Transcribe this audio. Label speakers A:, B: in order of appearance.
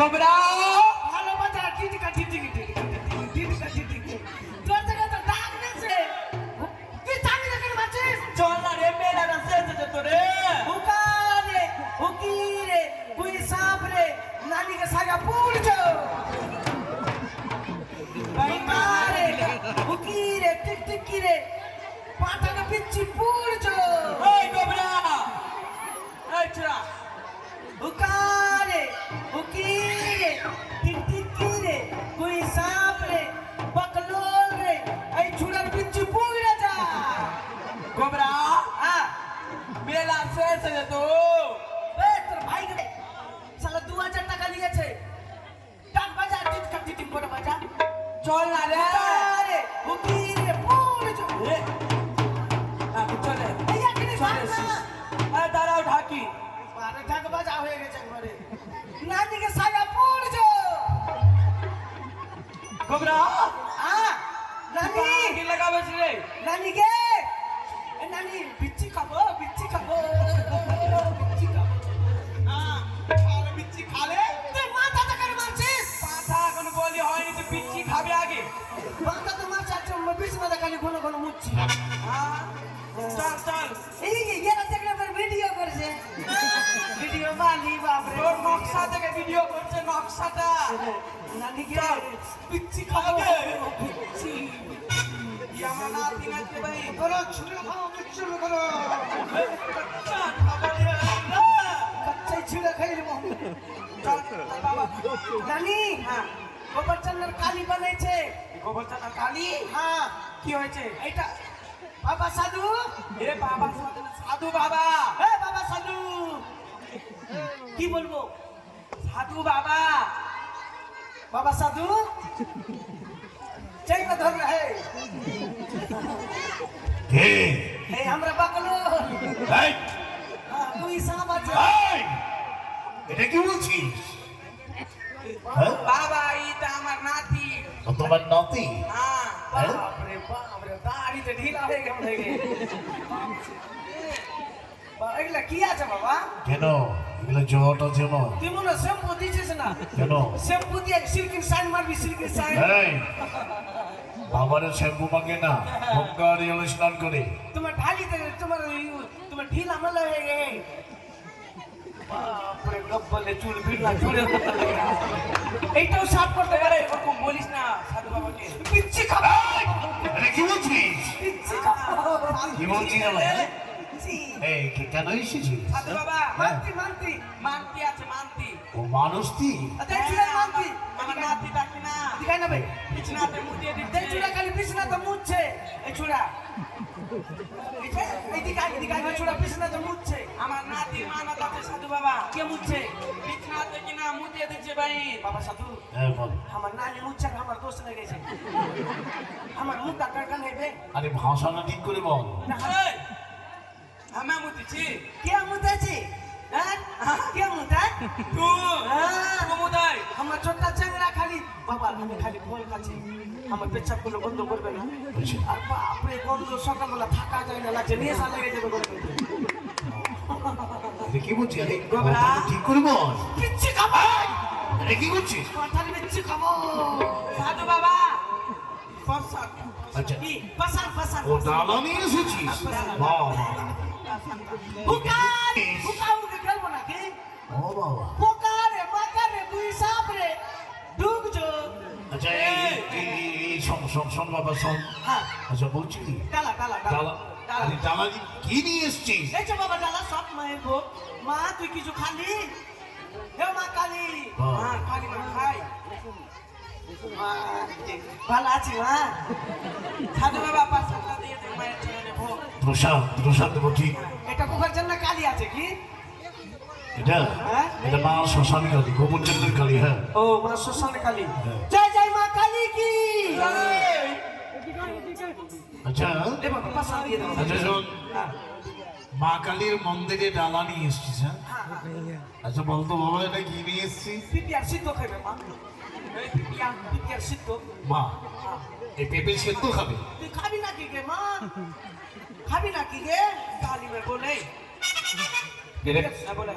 A: Cobra
B: ভালো বাজা টিটিকা টিটিকি টিটিকা টিটিকা টিটিকি তোর জায়গা তো ডাক দিছে তুই জানি না কেন বাঁচিস
A: চল না রে মেলাটা শেষ হচ্ছে তো রে
B: হুকারে হুকিরে কুই সাপরে নানিকে সাগা পুড়ছো হুকারে হুকিরে টিকটিকিরে পাটাটা পিচ্ছি পুড়ছো
A: এই কোবরা এই ছোড়া
B: হুকারে হুকিরে টিকটিকিরে কুই সাপরে বকলোল রে এই ছুড়ার পিচ্ছি পুড়ে যা
A: কোবরা মেলা শেষ হচ্ছে তো
B: তোর ভাই কে সালা 2000 টাকা নিয়েছে ডাক বাজা টিটকা টিটিং করে বাজা
A: চল না রে
B: আরে হুকিরে পুড়ছো
A: এ, চলে
B: এই এখানে
A: চলে আরে দাঁড়াও ঢাকি
B: আরে ঢাক বাজা হয়ে গেছে একবারে নানিকে সাগা পুড়ছো
A: কোবরা
B: নানি
A: কি লাগাবেছ রে
B: নানিকে এ নানি বিচ্ছি খাবো বিচ্ছি খাবো বিচ্ছি খাবো
A: খালে বিচ্ছি খালে
B: তুই মাথা টাকার মারছিস
A: পাঠা এখন বলি হয়নি তো বিচ্ছি খাবে আগে
B: মাথা তো মারছিস বিশ মাথা খালি ঘন ঘন মুচ্ছি
A: চল চল
B: এই যে এরা দেখলে আমার ভিডিও করছে ভিডিও বালি বাপরে
A: তোর নকশা থেকে ভিডিও করছে নকশাটা
B: নানিকে
A: চল।
B: বিচ্ছি খাবো
A: আগে।
B: বিচ্ছি
A: আমার নাতি নাচতে ভাই
B: করো ছুড়ে খাও বিচ্ছি করো কাচ্চাই ছিঁড়ে খাই দেবো
A: চল বাবা
B: নানি
A: হ্যাঁ
B: গোবর চন্দ্রের কালী বানাইছে
A: গোবর চানা কালী
B: হ্যাঁ
A: কি হয়েছে
B: এইটা বাবা সাধু
A: এ বাবা সাধু বাবা
B: হে বাবা সাধু কি বলবো
A: সাধু বাবা
B: বাবা সাধু চেক না ধর হে
C: কে
B: এই আমরা বাকলো
C: এই
B: তুই সাপ আছে
C: এই এটা কি বলছিস হ্যাঁ
A: বাবা এটা আমার নাতি
C: ও তোমার নাতি
A: হ্যাঁ
C: হ্যাঁ?
B: বাপরে বাপরে দাড়িতে ঢিলা হয়ে গেল এগুলা কি আছে বাবা
C: কেন এগুলো জ্বর আছে না
B: তুই মনে শ্যাম্পু দিছিস না
C: কেন
B: শ্যাম্পু দিয়ে সিল্কিন সাইন মারবি সিল্কিন সাইন
C: এই বাবারে শ্যাম্পু মাগে না গঙ্গা আর জলে স্নান করে
B: তোমার ঢালিতে তোমার ঢিল আমল হয়ে গে বাপরে গব্বলে চুল ভিড়লা চুলে এইটাও সাফ করতে পারে
A: ওরকম বলিস না সাধু বাবাকে
B: পিচ্ছি খাবো
C: এই, এটা কি বলছিস
B: পিচ্ছি খাবো
C: কি বলছিস আবার, হ্যাঁ?
B: পিচ্ছি।
C: এই কেন এসেছিস
A: সাধু বাবা
B: মানতি মানতি
A: মানতি আছে মানতি
C: ও মানুষ তুই
B: দেখছিলেন মানতি
A: আমার নাতি ডাকি না
B: দিখাই না ভাই
A: বিছনাতে মুটিয়ে
B: দেখ
A: দিচ্ছে
B: চূড়া খালি বিছনা তো মুছছে এই চূড়া এইদিকে চূড়া বিছনা তো মুছছে
A: আমার নাতির মানত আছে সাধু বাবা
B: কে মুছছে
A: বিছনাতে কিনা মুটিয়ে দিচ্ছে ভাই
B: বাবা সাধু
C: হ্যাঁ বল
B: আমার নানি মুছছে আর আমার দোষ লেগেছে আমার মুখ ডাক্তার কান হেবে
C: আরে ভাষাটা ঠিক করে বল
A: এই, আমি মুতিছি
B: কে মুতেছে হ্যাঁ কে মুতে
A: তুই মুদাই
B: আমার ছোট্টা চেংড়া খালি বাবা আমি খালি ফল খাচ্ছি আমার পেচ্ছাপ গুলো বন্ধ করবে না আর বাপরে গন্ধ সকালবেলা থাকা যায় না লাগছে নেশা লেগে যাবে গন্ধ
C: এটা কি বলছিস আরে
A: বাবা।
C: কথাটা ঠিক করে বল
B: পিচ্ছি খাবো
C: এটা কি করছিস
B: কাঁঠাল পিচ্ছি খাবো
A: সাধু বাবা ফসল
C: আচ্ছা
B: কি পাসান পাসান
C: ও ডালা নিয়ে এসেছিস বাহ
B: হুকারে হুকা খেলবো নাকি
C: ও বাবা
B: পোকারে পাকারে দুই সাপরে ঢুকছো
C: আচ্ছা এই শোন বাবা শোন
B: হ্যাঁ
C: আচ্ছা বলছি কি
B: ডালা ডালা
C: ডালা আরে ডালা কি নিয়ে এসছিস
B: এই যে বাবা ডালা সব মায়ের ভোগ মা তুই কিছু খালি হে মা কালী
A: মা কালী মা খাই
B: মা ভালো আছি মা
A: সাধু বাবা পাঁচটা দিয়ে দে মায়ের ছেলে ভোগ
C: প্রসাদ দেবো ঠিক
B: এটা কোকার জন্য কালী আছে কি
C: এটা
B: হ্যাঁ?
C: এটা মা শ্মশান কালী গোবরচন্দ্রের কালী হ্যাঁ
B: ও মা শ্মশান কালী
C: হ্যাঁ।
B: জয় জয় মা কালী কি
C: আচ্ছা
B: দেবো পাশা দিয়ে দেবো
C: আচ্ছা শোন
B: হ্যাঁ
C: মা কালীর মন্দিরে ডালা নিয়ে এসছিস হ্যাঁ
B: হ্যাঁ
C: আচ্ছা বলতো বাবা এটা কি নিয়ে এসছিস
B: পিপিয়ার সিদ্ধ খাবে মা এই পিপিয়ার সিদ্ধ
C: মা
B: হ্যাঁ।
C: এই পেঁপে সেদ্ধ খাবে
B: তুই খাবি নাকি গে মা খাবি নাকি গে কালী মে বলে
C: এটা
B: বলে